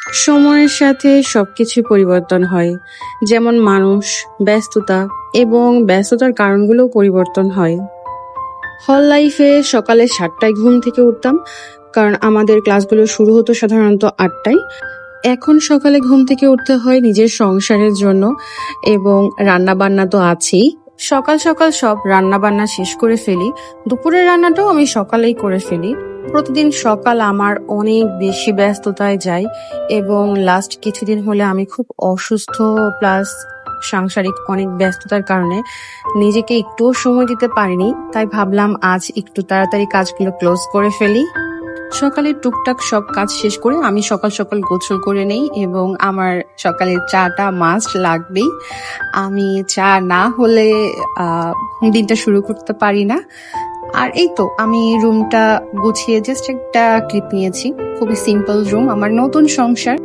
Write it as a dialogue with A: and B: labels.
A: সময়ের সাথে সবকিছু পরিবর্তন হয়, যেমন মানুষ, ব্যস্ততা এবং ব্যস্ততার কারণগুলোও পরিবর্তন হয়। হল লাইফে সকালে 7টায় ঘুম থেকে উঠতাম, কারণ আমাদের ক্লাসগুলো শুরু হতো সাধারণত 8টায়। এখন সকালে ঘুম থেকে উঠতে হয় নিজের সংসারের জন্য, এবং রান্না বান্না তো আছেই। সকাল সকাল সব রান্না বান্না শেষ করে ফেলি। দুপুরের রান্নাটাও আমি সকালেই করে ফেলি। প্রতিদিন সকাল আমার অনেক বেশি ব্যস্ততায় যায়, এবং লাস্ট কিছুদিন হলে আমি খুব অসুস্থ, প্লাস সাংসারিক অনেক ব্যস্ততার কারণে নিজেকে একটুও সময় দিতে পারিনি। তাই ভাবলাম আজ একটু তাড়াতাড়ি কাজগুলো ক্লোজ করে ফেলি। সকালে টুকটাক সব কাজ শেষ করে আমি সকাল সকাল গোসল করে নেই, এবং আমার সকালে চাটা মাস্ট লাগবেই। আমি চা না হলে দিনটা শুরু করতে পারি না। আর এই তো আমি রুমটা গুছিয়ে জাস্ট একটা ক্লিপ নিয়েছি। খুবই সিম্পল রুম, আমার নতুন সংসার।